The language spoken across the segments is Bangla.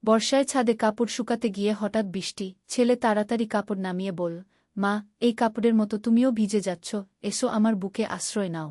বর্ষায় ছাদে কাপড় শুকাতে গিয়ে হঠাৎ বৃষ্টি। ছেলে তাড়াতাড়ি কাপড় নামিয়ে বল, মা, এই কাপড়ের মতো তুমিও ভিজে যাচ্ছ, এসো আমার বুকে আশ্রয় নাও।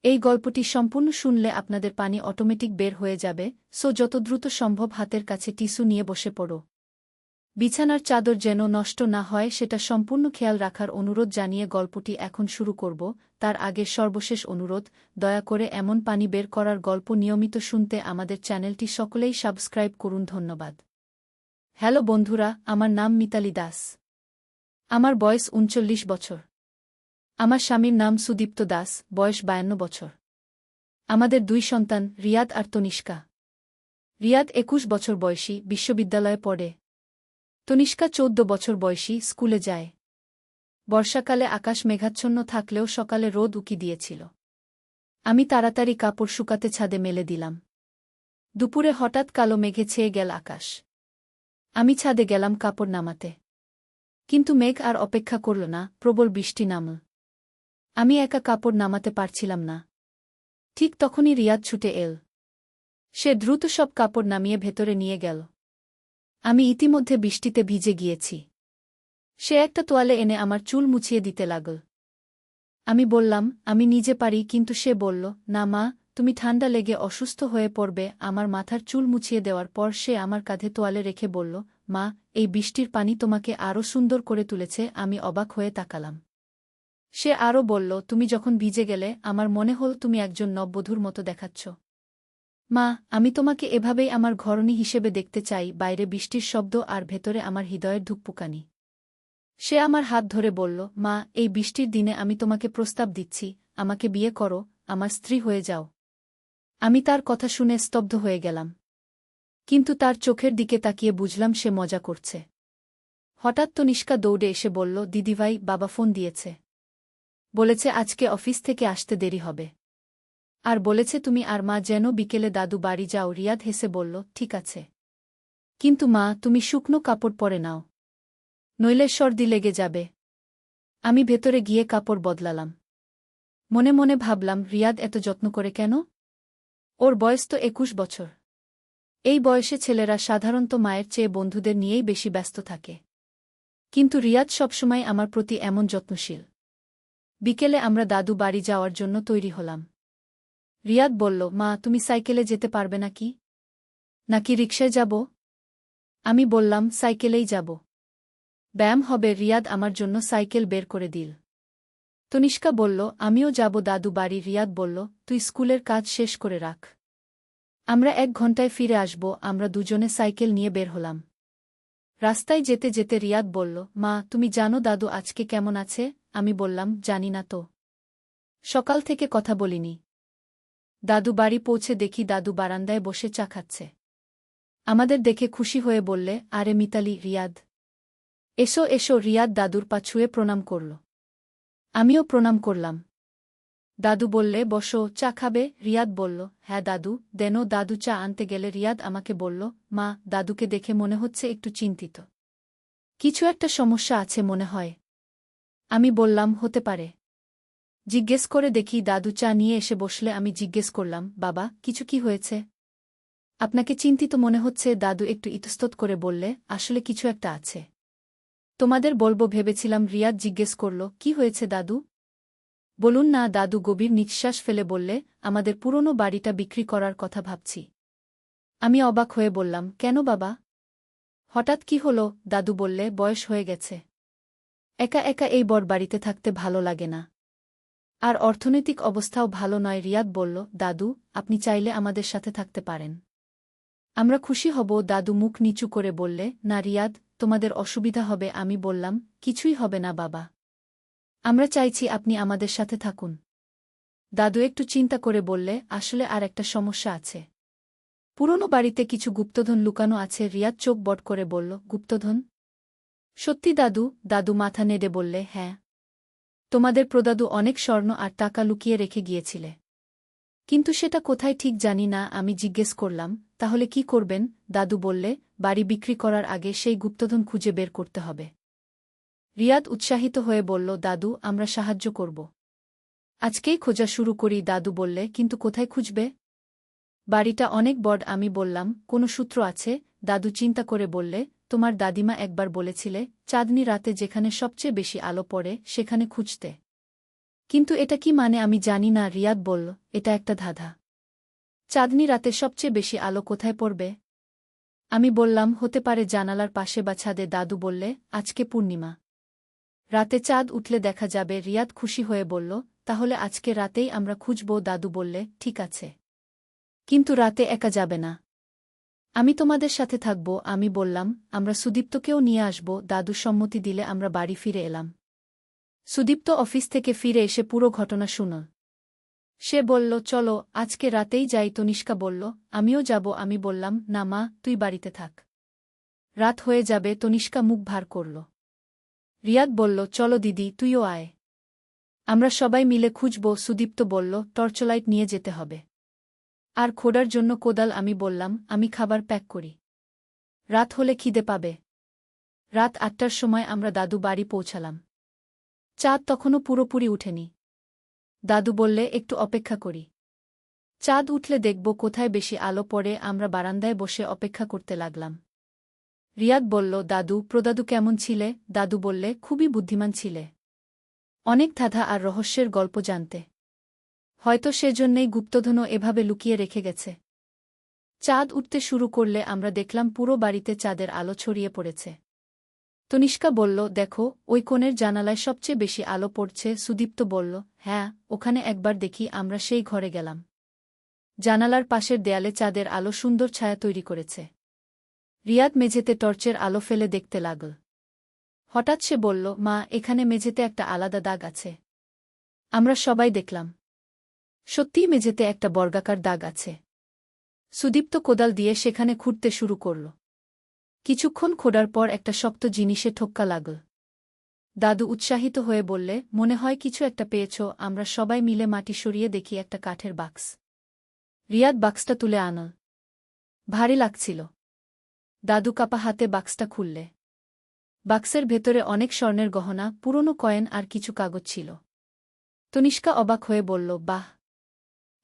এই গল্পটি সম্পূর্ণ শুনলে আপনাদের পানি অটোমেটিক বের হয়ে যাবে, সো যত দ্রুত সম্ভব হাতের কাছে টিস্যু নিয়ে বসে পড়ো। বিছানার চাদর যেন নষ্ট না হয় সেটা সম্পূর্ণ খেয়াল রাখার অনুরোধ জানিয়ে গল্পটি এখন শুরু করব। তার আগে সর্বশেষ অনুরোধ, দয়া করে এমন পানি বের করার গল্প নিয়মিত শুনতে আমাদের চ্যানেলটি সকলেই সাবস্ক্রাইব করুন। ধন্যবাদ। হ্যালো বন্ধুরা, আমার নাম মিতালি দাস। আমার বয়স ৩৯ বছর। আমার স্বামীর নাম সুদীপ্ত দাস, বয়স ৫২ বছর। আমাদের ২ সন্তান, রিয়াদ আর তনিষ্কা। রিয়াদ ২১ বছর বয়সী, বিশ্ববিদ্যালয়ে পড়ে। তনিষ্কা ১৪ বছর বয়সী, স্কুলে যায়। বর্ষাকালে আকাশ মেঘাচ্ছন্ন থাকলেও সকালে রোদ উকি দিয়েছিল। আমি তাড়াতাড়ি কাপড় শুকাতে ছাদে মেলে দিলাম। দুপুরে হঠাৎ কালো মেঘে ছেয়ে গেল আকাশ। আমি ছাদে গেলাম কাপড় নামাতে। কিন্তু মেঘ আর অপেক্ষা করল না, প্রবল বৃষ্টি নামল। আমি একা কাপড় নামাতে পারছিলাম না। ঠিক তখনই রিয়াদ ছুটে এল। সে দ্রুত সব কাপড় নামিয়ে ভেতরে নিয়ে গেল। আমি ইতিমধ্যে বৃষ্টিতে ভিজে গিয়েছি। সে একটা তোয়ালে এনে আমার চুল মুছিয়ে দিতে লাগল। আমি বললাম, আমি নিজে পারি, কিন্তু সে বলল, না মা, তুমি ঠান্ডা লেগে অসুস্থ হয়ে পড়বে। আমার মাথার চুল মুছিয়ে দেওয়ার পর সে আমার কাঁধে তোয়ালে রেখে বলল, মা, এই বৃষ্টির পানি তোমাকে আরও সুন্দর করে তুলেছে। আমি অবাক হয়ে তাকালাম। সে আরও বলল, তুমি যখন ভিজে গেলে আমার মনে হল তুমি একজন নববধূর মতো দেখাচ্ছ। মা, আমি তোমাকে এভাবেই আমার ঘরণী হিসেবে দেখতে চাই, বাইরে বৃষ্টির শব্দ আর ভেতরে আমার হৃদয়ের ধুকপুকানি। সে আমার হাত ধরে বলল, মা, এই বৃষ্টির দিনে আমি তোমাকে প্রস্তাব দিচ্ছি, আমাকে বিয়ে করো, আমার স্ত্রী হয়ে যাও। আমি তার কথা শুনে স্তব্ধ হয়ে গেলাম। কিন্তু তার চোখের দিকে তাকিয়ে বুঝলাম সে মজা করছে। হঠাৎ তনিষ্কা দৌড়ে এসে বলল, দিদিভাই, বাবা ফোন দিয়েছে। বলেছে আজকে অফিস থেকে আসতে দেরি হবে। আর বলেছে তুমি আর মা যেন বিকেলে দাদু বাড়ি যাও। রিয়াদ হেসে বলল, ঠিক আছে। কিন্তু মা, তুমি শুকনো কাপড় পরে নাও, নইলে সর্দি লেগে যাবে। আমি ভেতরে গিয়ে কাপড় বদলালাম। মনে মনে ভাবলাম, রিয়াদ এত যত্ন করে কেন? ওর বয়স তো ২১ বছর। এই বয়সে ছেলেরা সাধারণত মায়ের চেয়ে বন্ধুদের নিয়েই বেশি ব্যস্ত থাকে। কিন্তু রিয়াদ সবসময় আমার প্রতি এমন যত্নশীল। বিকেলে আমরা দাদু বাড়ি যাওয়ার জন্য তৈরি হলাম। রিয়াদ বলল, মা, তুমি সাইকেলে যেতে পারবে নাকি রিকশায় যাব? আমি বললাম, সাইকেলেই যাব। ব্যায়াম হবে। রিয়াদ আমার জন্য সাইকেল বের করে দিল। তনিষ্কা বলল, আমিও যাব দাদু বাড়ি। রিয়াদ বলল, তুই স্কুলের কাজ শেষ করে রাখ, আমরা ১ ঘন্টায় ফিরে আসব। আমরা দুজনে সাইকেল নিয়ে বের হলাম। রাস্তায় যেতে যেতে রিয়াদ বলল, মা, তুমি জানো দাদু আজকে কেমন আছে? আমি বললাম, জানি না তো, সকাল থেকে কথা বলিনি। দাদু বাড়ি পৌঁছে দেখি দাদু বারান্দায় বসে চা খাচ্ছে। আমাদের দেখে খুশি হয়ে বললে, আরে মিতালি, রিয়াদ, এসো এসো। রিয়াদ দাদুর পা ছুঁয়ে প্রণাম করল। আমিও প্রণাম করলাম। দাদু বললে, বসো, চা খাবে? রিয়াদ বলল, হ্যাঁ দাদু, দেনো। দাদু চা আনতে গেলে রিয়াদ আমাকে বলল, মা, দাদুকে দেখে মনে হচ্ছে একটু চিন্তিত। কিছু একটা সমস্যা আছে মনে হয়। আমি বললাম, হতে পারে। জিজ্ঞেস করে দেখি। দাদু চা নিয়ে এসে বসলে আমি জিজ্ঞেস করলাম, বাবা, কিছু কি হয়েছে? আপনাকে চিন্তিত মনে হচ্ছে। দাদু একটু ইতস্তত করে বললে, আসলে কিছু একটা আছে। তোমাদের বলবো ভেবেছিলাম। রিয়াদ জিজ্ঞেস করল, কি হয়েছে দাদু? বলুন না। দাদু গভীর নিঃশ্বাস ফেলে বললে, আমাদের পুরনো বাড়িটা বিক্রি করার কথা ভাবছি। আমি অবাক হয়ে বললাম, কেন বাবা? হঠাৎ কি হলো? দাদু বললে, বয়স হয়ে গেছে। একা একা এই বড় বাড়িতে থাকতে ভালো লাগে না। আর অর্থনৈতিক অবস্থাও ভালো নয়। রিয়াদ বলল, দাদু, আপনি চাইলে আমাদের সাথে থাকতে পারেন। আমরা খুশি হব। দাদু মুখ নিচু করে বললে, না রিয়াদ, তোমাদের অসুবিধা হবে। আমি বললাম, কিছুই হবে না বাবা, আমরা চাইছি আপনি আমাদের সাথে থাকুন। দাদু একটু চিন্তা করে বললে, আসলে আর একটা সমস্যা আছে। পুরনো বাড়িতে কিছু গুপ্তধন লুকানো আছে। রিয়াদ চোখ বড় করে বলল, গুপ্তধন? সত্যি দাদু? দাদু মাথা নেড়ে বললে, হ্যাঁ। তোমাদের প্রদাদু অনেক স্বর্ণ আর টাকা লুকিয়ে রেখে গিয়েছিলে। কিন্তু সেটা কোথায় ঠিক জানি না। আমি জিজ্ঞেস করলাম, তাহলে কি করবেন? দাদু বললে, বাড়ি বিক্রি করার আগে সেই গুপ্তধন খুঁজে বের করতে হবে। রিয়াদ উৎসাহিত হয়ে বলল, দাদু, আমরা সাহায্য করব। আজকেই খোঁজা শুরু করি। দাদু বললে, কিন্তু কোথায় খুঁজবে? বাড়িটা অনেক বড়। আমি বললাম, কোনো সূত্র আছে? দাদু চিন্তা করে বললে, তোমার দাদিমা একবার বলেছিলে চাঁদনি রাতে যেখানে সবচেয়ে বেশি আলো পড়ে সেখানে খুঁজতে। কিন্তু এটা কি মানে আমি জানি না। রিয়াদ বলল, এটা একটা ধাঁধা। চাঁদনি রাতে সবচেয়ে বেশি আলো কোথায় পড়বে? আমি বললাম, হতে পারে জানালার পাশে বা ছাদে। দাদু বললে, আজকে পূর্ণিমা, রাতে চাঁদ উঠলে দেখা যাবে। রিয়াদ খুশি হয়ে বলল, তাহলে আজকে রাতেই আমরা খুঁজব। দাদু বললে, ঠিক আছে, কিন্তু রাতে একা যাবে না, আমি তোমাদের সাথে থাকব। আমি বললাম, আমরা সুদীপ্তকেও নিয়ে আসব। দাদু সম্মতি দিলে আমরা বাড়ি ফিরে এলাম। সুদীপ্ত অফিস থেকে ফিরে এসে পুরো ঘটনা শুনল। সে বলল, চলো আজকে রাতেই যাই। তনিষ্কা বলল, আমিও যাব। আমি বললাম, না মা, তুই বাড়িতে থাক, রাত হয়ে যাবে। তনিষ্কা মুখ ভার করল। রিয়াদ বলল, চলো দিদি, তুইও আয়, আমরা সবাই মিলে খুঁজব। সুদীপ্ত বলল, টর্চলাইট নিয়ে যেতে হবে, আর খোঁড়ার জন্য কোদাল। আমি বললাম, আমি খাবার প্যাক করি, রাত হলে খিদে পাবে। রাত ৮টার সময় আমরা দাদু বাড়ি পৌঁছালাম। চাঁদ তখনও পুরোপুরি উঠেনি। দাদু বললে, একটু অপেক্ষা করি, চাঁদ উঠলে দেখব কোথায় বেশি আলো পড়ে। আমরা বারান্দায় বসে অপেক্ষা করতে লাগলাম। রিয়াদ বলল, দাদু, প্রদাদু কেমন ছিলে? দাদু বললে, খুবই বুদ্ধিমান ছিলে, অনেক ধাঁধা আর রহস্যের গল্প জানতে, হয়তো সেজন্যেই গুপ্তধনও এভাবে লুকিয়ে রেখে গেছে। চাঁদ উঠতে শুরু করলে আমরা দেখলাম পুরো বাড়িতে চাঁদের আলো ছড়িয়ে পড়েছে। তনিষ্কা বলল, দেখো, ওই কোণের জানালায় সবচেয়ে বেশি আলো পড়ছে। সুদীপ্ত বলল, হ্যাঁ, ওখানে একবার দেখি। আমরা সেই ঘরে গেলাম। জানালার পাশের দেয়ালে চাঁদের আলো সুন্দর ছায়া তৈরি করেছে। রিয়াদ মেঝেতে টর্চের আলো ফেলে দেখতে লাগল। হঠাৎ সে বলল, মা, এখানে মেঝেতে একটা আলাদা দাগ আছে। আমরা সবাই দেখলাম, সত্যিই মেঝেতে একটা বর্গাকার দাগ আছে। সুদীপ্ত কোদাল দিয়ে সেখানে খুঁড়তে শুরু করল। কিছুক্ষণ খোঁড়ার পর একটা শক্ত জিনিসে ঠোক্কা লাগল। দাদু উৎসাহিত হয়ে বললে, মনে হয় কিছু একটা পেয়েছ। আমরা সবাই মিলে মাটি সরিয়ে দেখি একটা কাঠের বাক্স। রিয়াদ বাক্সটা তুলে আনল। ভারী লাগছিল। দাদু কাপা হাতে বাক্সটা খুললে। বাক্সের ভেতরে অনেক স্বর্ণের গহনা, পুরনো কয়েন আর কিছু কাগজ ছিল। তনিষ্কা অবাক হয়ে বলল, বাহ,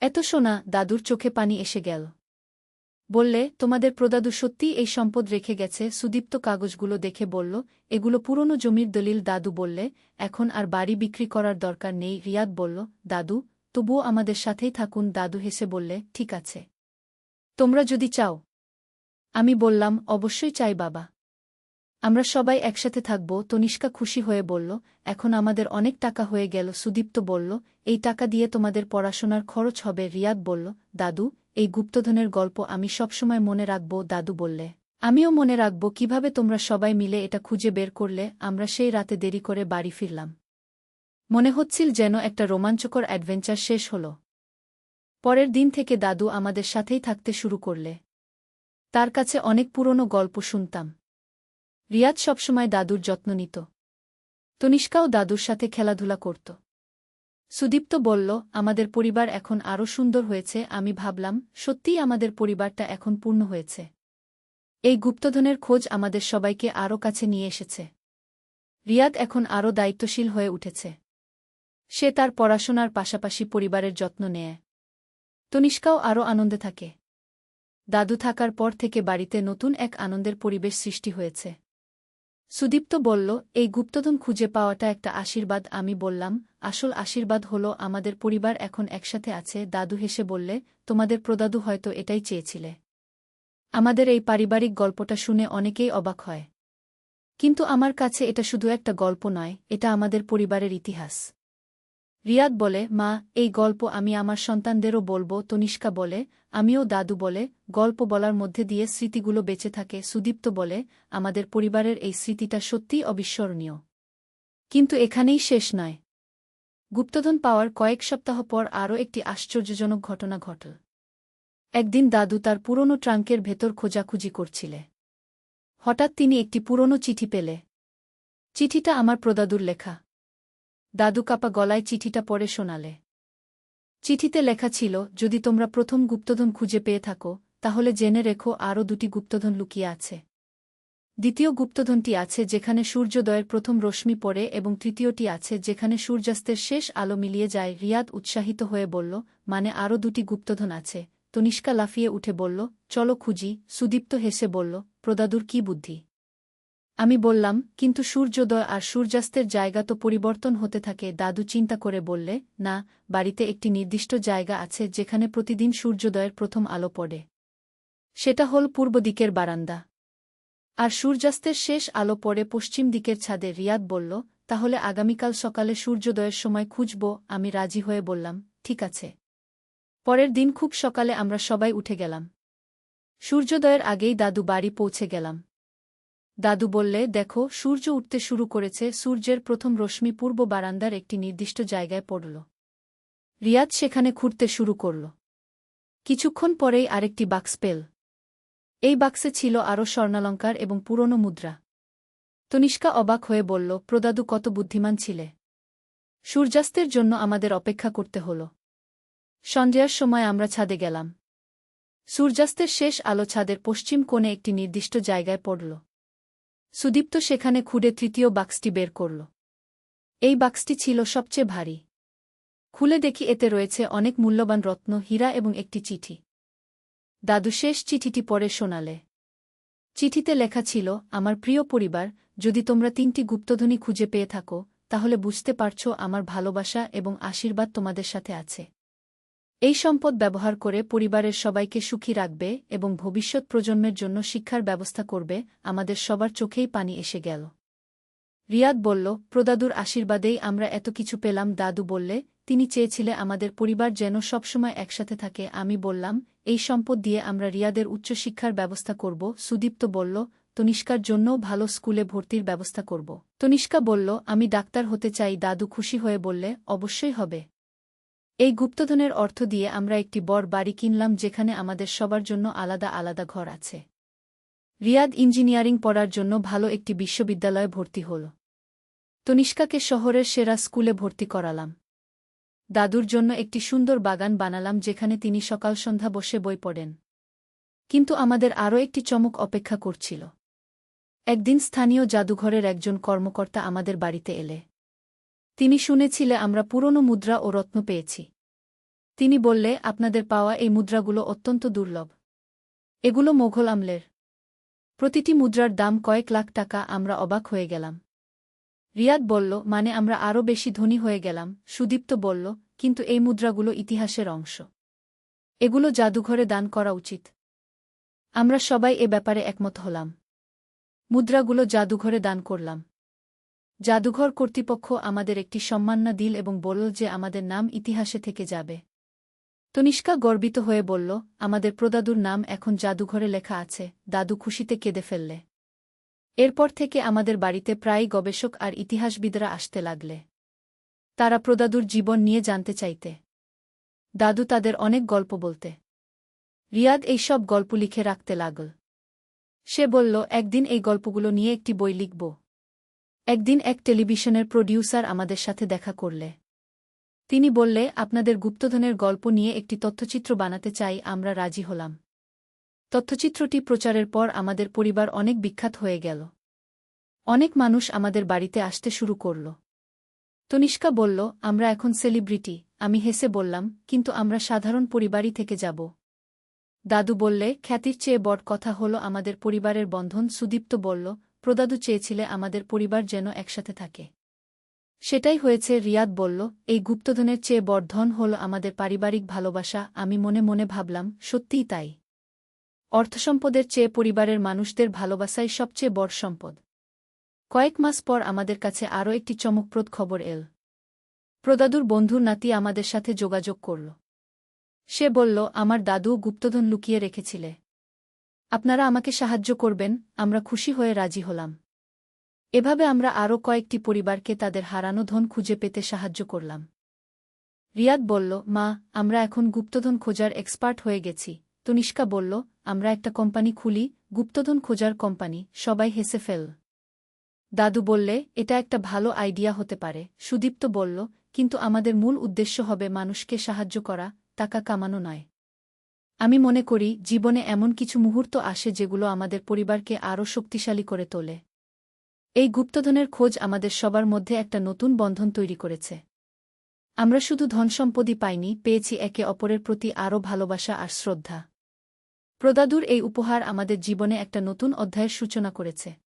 এত সোনা! দাদুর চোখে পানি এসে গেল। বললে, তোমাদের প্রদাদু সত্যিই এই সম্পদ রেখে গেছে। সুদীপ্ত কাগজগুলো দেখে বলল, এগুলো পুরনো জমির দলিল। দাদু বললে, এখন আর বাড়ি বিক্রি করার দরকার নেই। রিয়াদ বলল, দাদু, তবুও আমাদের সাথেই থাকুন। দাদু হেসে বললে, ঠিক আছে, তোমরা যদি চাও। আমি বললাম, অবশ্যই চাই বাবা, আমরা সবাই একসাথে থাকব। তনিষ্কা খুশি হয়ে বলল, এখন আমাদের অনেক টাকা হয়ে গেল। সুদীপ্ত বলল, এই টাকা দিয়ে তোমাদের পড়াশোনার খরচ হবে। রিয়াদ বলল, দাদু, এই গুপ্তধনের গল্প আমি সবসময় মনে রাখব। দাদু বললে, আমিও মনে রাখব কিভাবে তোমরা সবাই মিলে এটা খুঁজে বের করলে। আমরা সেই রাতে দেরি করে বাড়ি ফিরলাম। মনে হচ্ছিল যেন একটা রোমাঞ্চকর অ্যাডভেঞ্চার শেষ হল। পরের দিন থেকে দাদু আমাদের সাথেই থাকতে শুরু করলে। তার কাছে অনেক পুরনো গল্প শুনতাম। রিয়াদ সবসময় দাদুর যত্ন নিত। তনিষ্কাও দাদুর সাথে খেলাধুলা করত। সুদীপ্ত বলল, আমাদের পরিবার এখন আরও সুন্দর হয়েছে। আমি ভাবলাম, সত্যিই আমাদের পরিবারটা এখন পূর্ণ হয়েছে। এই গুপ্তধনের খোঁজ আমাদের সবাইকে আরও কাছে নিয়ে এসেছে। রিয়াদ এখন আরও দায়িত্বশীল হয়ে উঠেছে। সে তার পড়াশোনার পাশাপাশি পরিবারের যত্ন নেয়। তনিষ্কাও আরও আনন্দে থাকে। দাদু থাকার পর থেকে বাড়িতে নতুন এক আনন্দের পরিবেশ সৃষ্টি হয়েছে। সুদীপ্ত বলল, এই গুপ্তধন খুঁজে পাওয়াটা একটা আশীর্বাদ। আমি বললাম, আসল আশীর্বাদ হলো আমাদের পরিবার এখন একসাথে আছে। দাদু হেসে বললে, তোমাদের প্রদাদু হয়তো এটাই চেয়েছিলে। আমাদের এই পারিবারিক গল্পটা শুনে অনেকেই অবাক হয়, কিন্তু আমার কাছে এটা শুধু একটা গল্প নয়, এটা আমাদের পরিবারের ইতিহাস। রিয়াদ বলে, মা, এই গল্প আমি আমার সন্তানদেরও বলবো। তনিষ্কা বলে, আমিও। দাদু বলে, গল্প বলার মধ্যে দিয়ে স্মৃতিগুলো বেঁচে থাকে। সুদীপ্ত বলে, আমাদের পরিবারের এই স্মৃতিটা সত্যিই অবিস্মরণীয়। কিন্তু এখানেই শেষ নয়। গুপ্তধন পাওয়ার কয়েক সপ্তাহ পর আরও একটি আশ্চর্যজনক ঘটনা ঘটল। একদিন দাদু তার পুরনো ট্রাঙ্কের ভেতর খোঁজাখুঁজি করছিলে। হঠাৎ তিনি একটি পুরনো চিঠি পেলে। চিঠিটা আমার প্রদাদুর লেখা। দাদু কাপা গলায় চিঠিটা পড়ে শোনালে। চিঠিতে লেখা ছিল, যদি তোমরা প্রথম গুপ্তধন খুঁজে পেয়ে থাকো, তাহলে জেনে রেখো আরও দুটি গুপ্তধন লুকিয়ে আছে। দ্বিতীয় গুপ্তধনটি আছে যেখানে সূর্যোদয়ের প্রথম রশ্মি পড়ে, এবং তৃতীয়টি আছে যেখানে সূর্যাস্তের শেষ আলো মিলিয়ে যায়। রিয়াদ উৎসাহিত হয়ে বলল, মানে আরও দুটি গুপ্তধন আছে? তনিষ্কা লাফিয়ে উঠে বলল, চলো খুঁজি। সুদীপ্ত হেসে বলল, প্রদাদুর কি বুদ্ধি। আমি বললাম, কিন্তু সূর্যোদয় আর সূর্যাস্তের জায়গা তো পরিবর্তন হতে থাকে। দাদু চিন্তা করে বললে, না, বাড়িতে একটি নির্দিষ্ট জায়গা আছে যেখানে প্রতিদিন সূর্যোদয়ের প্রথম আলো পড়ে। সেটা হল পূর্ব দিকের বারান্দা। আর সূর্যাস্তের শেষ আলো পড়ে পশ্চিম দিকের ছাদে। রিয়াদ বলল, তাহলে আগামীকাল সকালে সূর্যোদয়ের সময় খুঁজব। আমি রাজি হয়ে বললাম, ঠিক আছে। পরের দিন খুব সকালে আমরা সবাই উঠে গেলাম। সূর্যোদয়ের আগেই দাদু বাড়ি পৌঁছে গেলাম। দাদু বললে, দেখো, সূর্য উঠতে শুরু করেছে। সূর্যের প্রথম রশ্মি পূর্ব বারান্দার একটি নির্দিষ্ট জায়গায় পড়ল। রিয়াদ সেখানে খুঁড়তে শুরু করল। কিছুক্ষণ পরেই আরেকটি বাক্স পেল। এই বাক্সে ছিল আরও স্বর্ণালঙ্কার এবং পুরনো মুদ্রা। তনিষ্কা অবাক হয়ে বলল, প্রদাদু কত বুদ্ধিমান ছিলে। সূর্যাস্তের জন্য আমাদের অপেক্ষা করতে হল। সন্ধ্যার সময় আমরা ছাদে গেলাম। সূর্যাস্তের শেষ আলো ছাদের পশ্চিম কোণে একটি নির্দিষ্ট জায়গায় পড়ল। সুদীপ্ত সেখানে খুঁড়ে তৃতীয় বাক্সটি বের করল। এই বাক্সটি ছিল সবচেয়ে ভারী। খুলে দেখি এতে রয়েছে অনেক মূল্যবান রত্ন, হীরা এবং একটি চিঠি। দাদু শেষ চিঠিটি পড়ে শোনালে। চিঠিতে লেখা ছিল, আমার প্রিয় পরিবার, যদি তোমরা 3টি গুপ্তধনী খুঁজে পেয়ে থাকো, তাহলে বুঝতে পারছ আমার ভালোবাসা এবং আশীর্বাদ তোমাদের সাথে আছে। এই সম্পদ ব্যবহার করে পরিবারের সবাইকে সুখী রাখবে এবং ভবিষ্যৎ প্রজন্মের জন্য শিক্ষার ব্যবস্থা করবে। আমাদের সবার চোখেই পানি এসে গেল। রিয়াদ বলল, প্রদাদুর আশীর্বাদেই আমরা এত কিছু পেলাম। দাদু বললে, তিনি চেয়েছিলে আমাদের পরিবার যেন সবসময় একসাথে থাকে। আমি বললাম, এই সম্পদ দিয়ে আমরা রিয়াদের উচ্চশিক্ষার ব্যবস্থা করব। সুদীপ্ত বলল, তনিষ্কার জন্যও ভালো স্কুলে ভর্তির ব্যবস্থা করব। তনিষ্কা বলল, আমি ডাক্তার হতে চাই। দাদু খুশি হয়ে বললে, অবশ্যই হবে। এই গুপ্তধনের অর্থ দিয়ে আমরা একটি বড় বাড়ি কিনলাম যেখানে আমাদের সবার জন্য আলাদা আলাদা ঘর আছে। রিয়াদ ইঞ্জিনিয়ারিং পড়ার জন্য ভালো একটি বিশ্ববিদ্যালয়ে ভর্তি হল। তনিষ্কাকে শহরের সেরা স্কুলে ভর্তি করালাম। দাদুর জন্য একটি সুন্দর বাগান বানালাম যেখানে তিনি সকাল সন্ধ্যা বসে বই পড়েন। কিন্তু আমাদের আরও একটি চমক অপেক্ষা করছিল। একদিন স্থানীয় জাদুঘরের একজন কর্মকর্তা আমাদের বাড়িতে এলে। তিনি শুনেছিলে আমরা পুরনো মুদ্রা ও রত্ন পেয়েছি। তিনি বললে, আপনাদের পাওয়া এই মুদ্রাগুলো অত্যন্ত দুর্লভ। এগুলো মোঘল আমলের। প্রতিটি মুদ্রার দাম কয়েক লাখ টাকা। আমরা অবাক হয়ে গেলাম। রিয়াদ বলল, মানে আমরা আরও বেশি ধনী হয়ে গেলাম। সুদীপ্ত বলল, কিন্তু এই মুদ্রাগুলো ইতিহাসের অংশ। এগুলো জাদুঘরে দান করা উচিত। আমরা সবাই এ ব্যাপারে একমত হলাম। মুদ্রাগুলো জাদুঘরে দান করলাম। জাদুঘর কর্তৃপক্ষ আমাদের একটি সম্মাননা দিল এবং বলল যে আমাদের নাম ইতিহাসে থেকে যাবে। তনিষ্কা গর্বিত হয়ে বলল, আমাদের প্রদাদুর নাম এখন জাদুঘরে লেখা আছে। দাদু খুশিতে কেঁদে ফেললে। এরপর থেকে আমাদের বাড়িতে প্রায়ই গবেষক আর ইতিহাসবিদরা আসতে লাগলে। তারা প্রদাদুর জীবন নিয়ে জানতে চাইতে। দাদু তাদের অনেক গল্প বলতে। রিয়াদ এই সব গল্প লিখে রাখতে লাগল। সে বলল, একদিন এই গল্পগুলো নিয়ে একটি বই লিখব। একদিন এক টেলিভিশনের প্রোডিউসার আমাদের সাথে দেখা করলে। তিনি বললে, আপনাদের গুপ্তধনের গল্প নিয়ে একটি তথ্যচিত্র বানাতে চাই। আমরা রাজি হলাম। তথ্যচিত্রটি প্রচারের পর আমাদের পরিবার অনেক বিখ্যাত হয়ে গেল। অনেক মানুষ আমাদের বাড়িতে আসতে শুরু করল। তনিষ্কা বলল, আমরা এখন সেলিব্রিটি। আমি হেসে বললাম, কিন্তু আমরা সাধারণ পরিবারই থেকে যাব। দাদু বললে, খ্যাতির চেয়ে বড় কথা হল আমাদের পরিবারের বন্ধন। সুদীপ্ত বলল, প্রদাদু চেয়েছিলে আমাদের পরিবার যেন একসাথে থাকে। সেটাই হয়েছে। রিয়াদ বলল, এই গুপ্তধনের চেয়ে বড় ধন হল আমাদের পারিবারিক ভালোবাসা। আমি মনে মনে ভাবলাম, সত্যিই তাই। অর্থসম্পদের চেয়ে পরিবারের মানুষদের ভালোবাসাই সবচেয়ে বড় সম্পদ। কয়েক মাস পর আমাদের কাছে আরও একটি চমকপ্রদ খবর এল। প্রদাদুর বন্ধুর নাতি আমাদের সাথে যোগাযোগ করল। সে বলল, আমার দাদুও গুপ্তধন লুকিয়ে রেখেছিলে। আপনারা আমাকে সাহায্য করবেন। আমরা খুশি হয়ে রাজি হলাম। এভাবে আমরা আরও কয়েকটি পরিবারকে তাদের হারানো ধন খুঁজে পেতে সাহায্য করলাম। রিয়াদ বলল, মা, আমরা এখন গুপ্তধন খোঁজার এক্সপার্ট হয়ে গেছি। তনিষ্কা বলল, আমরা একটা কোম্পানি খুলি, গুপ্তধন খোঁজার কোম্পানি। সবাই হেসে ফেল। দাদু বললে, এটা একটা ভালো আইডিয়া হতে পারে। সুদীপ্ত বলল, কিন্তু আমাদের মূল উদ্দেশ্য হবে মানুষকে সাহায্য করা, টাকা কামানো নয়। আমি মনে করি জীবনে এমন কিছু মুহূর্ত আসে যেগুলো আমাদের পরিবারকে আরও শক্তিশালী করে তোলে। এই গুপ্তধনের খোঁজ আমাদের সবার মধ্যে একটা নতুন বন্ধন তৈরি করেছে। আমরা শুধু ধনসম্পদই পাইনি, পেয়েছি একে অপরের প্রতি আরও ভালোবাসা আর শ্রদ্ধা। প্রদাদুর এই উপহার আমাদের জীবনে একটা নতুন অধ্যায়ের সূচনা করেছে।